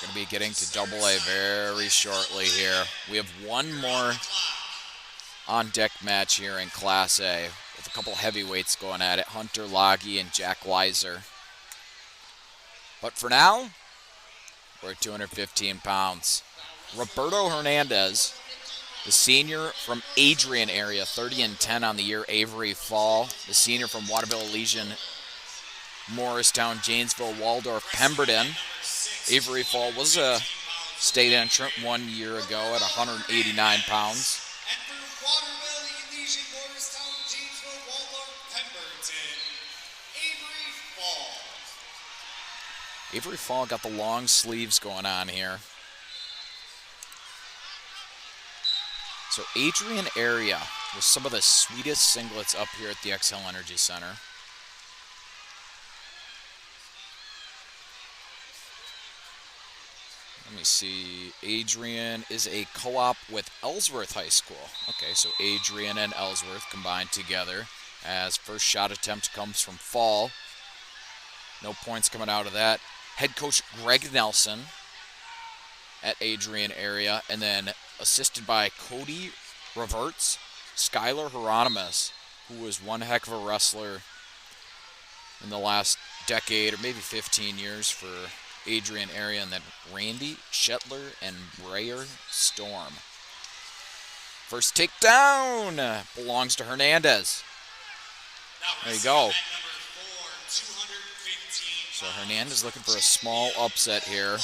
We're going to be getting to Double A very shortly here. We have one more on-deck match here in Class A with a couple heavyweights going at it, Hunter Loggy and Jack Weiser. But for now, we're at 215 pounds. Roberto Hernandez, the senior from Adrian area, 30-10 on the year, Avery Fall. The senior from Waterville Elysian, Morristown, Janesville, Waldorf, Pemberton. Avery Fall was a state entrant 1 year ago at 189 pounds. Avery Fall got the long sleeves going on here. So Adrian area with some of the sweetest singlets up here at the XL Energy Center. Let me see. Adrian is a co-op with Ellsworth High School. Okay, so Adrian and Ellsworth combined together as first shot attempt comes from Fall. No points coming out of that. Head coach Greg Nelson at Adrian area, and then assisted by Cody Reverts, Skylar Hieronymus, who was one heck of a wrestler in the last decade or maybe 15 years for Adrian area, and then Randy Shetler and Brayer Storm. First takedown belongs to Hernandez. There you go. So Hernandez looking for a small upset here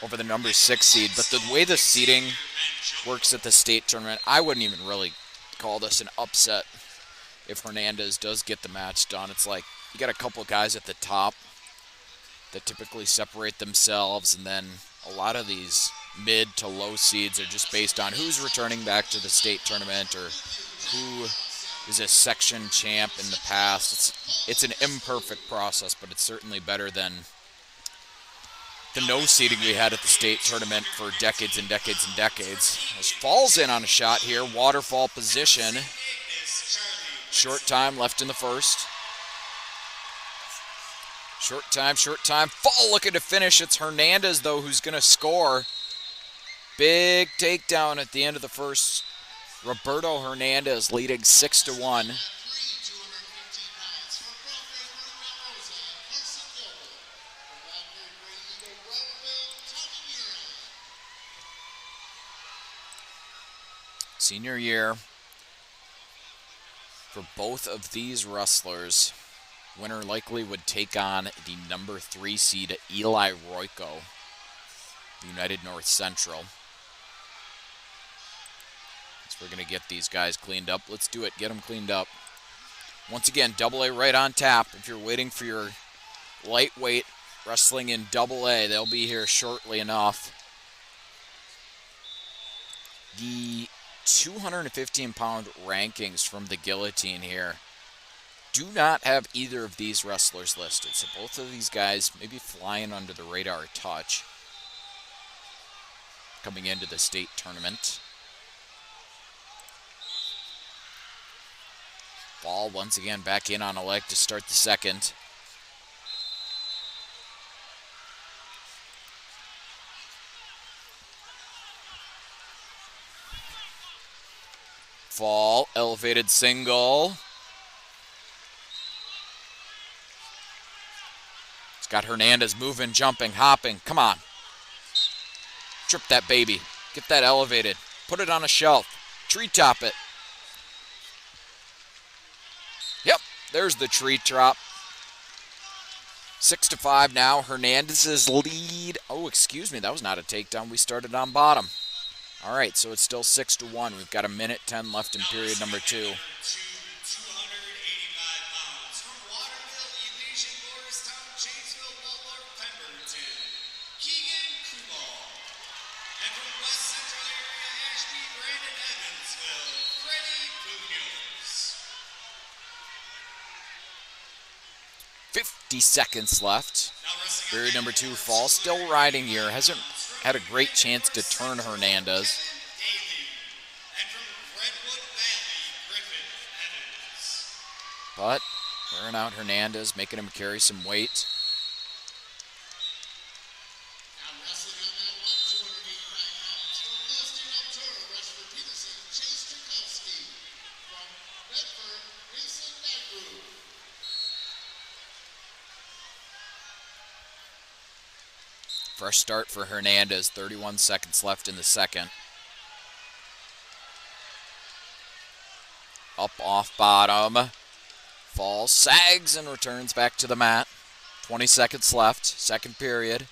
over the number 6 seed. But the way the seeding works at the state tournament, I wouldn't even really call this an upset if Hernandez does get the match done. It's like you got a couple guys at the top that typically separate themselves, and then a lot of these mid to low seeds are just based on who's returning back to the state tournament or who is a section champ in the past. It's an imperfect process, but it's certainly better than the no seeding we had at the state tournament for decades and decades and decades. As Falls in on a shot here, waterfall position. Short time left in the first. Short time. Fall looking to finish. It's Hernandez, though, who's going to score. Big takedown at the end of the first. Roberto Hernandez leading 6-1. Senior year for both of these wrestlers. Winner likely would take on the number 3 seed Eli Royko, United North Central. We're going to get these guys cleaned up. Let's do it. Get them cleaned up. Once again, Double A right on tap. If you're waiting for your lightweight wrestling in Double A, they'll be here shortly enough. The 215-pound rankings from the Guillotine here do not have either of these wrestlers listed. So both of these guys maybe flying under the radar a touch coming into the state tournament. Ball once again back in on a leg to start the second. Fall, elevated single. It's got Hernandez moving, jumping, hopping. Come on. Trip that baby. Get that elevated. Put it on a shelf. Treetop it. Yep, there's the tree drop. 6-5 now. Hernandez's lead. Oh, excuse me, that was not a takedown. We started on bottom. All right, so it's still 6-1. We've got 1:10 left in period number 2. Seconds left. Period number 2, Fall still riding here. Hasn't had a great chance to turn Hernandez. But wearing out Hernandez, making him carry some weight. Fresh start for Hernandez, 31 seconds left in the second. Up off bottom. Fall, sags, and returns back to the mat. 20 seconds left, second period.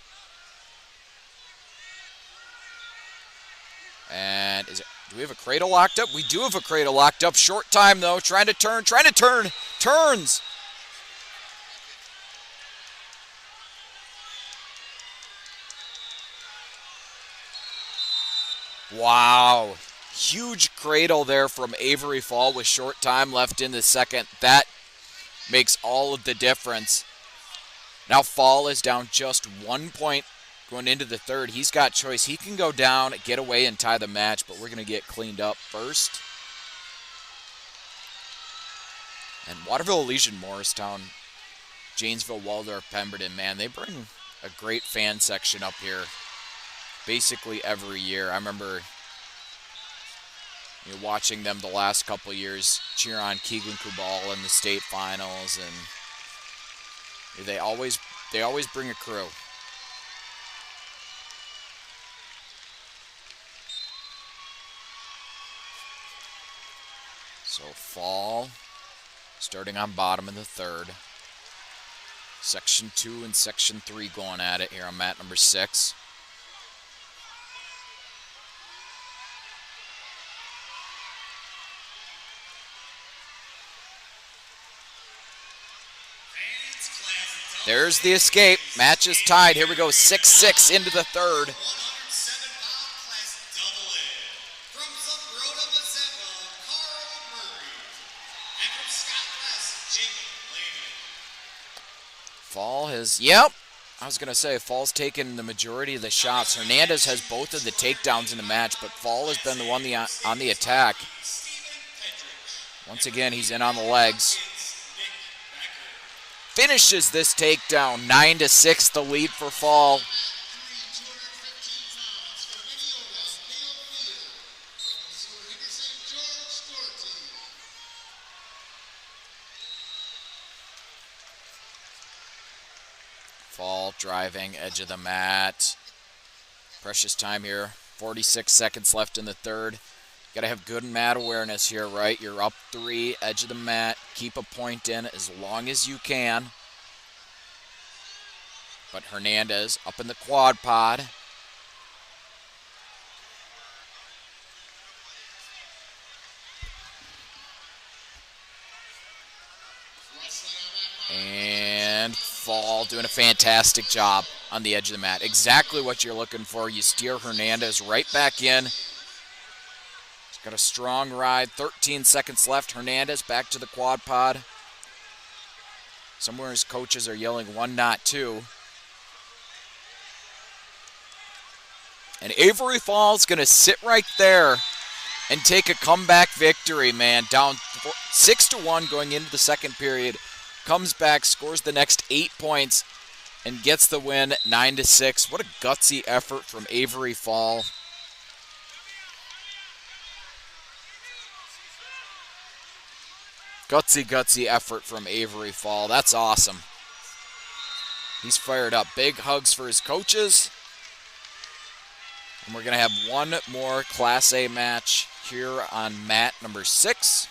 And do we have a cradle locked up? We do have a cradle locked up. Short time, though. Trying to turn. Turns. Wow. Huge cradle there from Avery Fall with short time left in the second. That makes all of the difference. Now Fall is down just 1 point going into the third. He's got choice. He can go down, get away, and tie the match, but we're going to get cleaned up first. And Waterville, Elysian, Morristown, Janesville, Waldorf, Pemberton, man, they bring a great fan section up here basically every year. I remember watching them the last couple years cheer on Keegan Kubal in the state finals, and they always bring a crew. So Fall starting on bottom in the third. Section 2 and Section 3 going at it here on mat number 6. There's the escape. Match is tied. Here we go, 6-6 into the third. Fall has, I was going to say, Fall's taken the majority of the shots. Hernandez has both of the takedowns in the match, but Fall has been the one on the attack. Once again, he's in on the legs. Finishes this takedown, 9-6, the lead for Fall. Fall driving, edge of the mat. Precious time here, 46 seconds left in the third. Got to have good mat awareness here, right? You're up 3, edge of the mat. Keep a point in as long as you can. But Hernandez up in the quad pod. And Fall doing a fantastic job on the edge of the mat. Exactly what you're looking for. You steer Hernandez right back in. Got a strong ride, 13 seconds left. Hernandez back to the quad pod. Somewhere his coaches are yelling 1, not 2. And Avery Fall's going to sit right there and take a comeback victory, man. Down 6-1 going into the second period. Comes back, scores the next 8 points, and gets the win 9-6. What a gutsy effort from Avery Fall. Gutsy effort from Avery Fall. That's awesome. He's fired up. Big hugs for his coaches. And we're going to have one more Class A match here on mat number 6.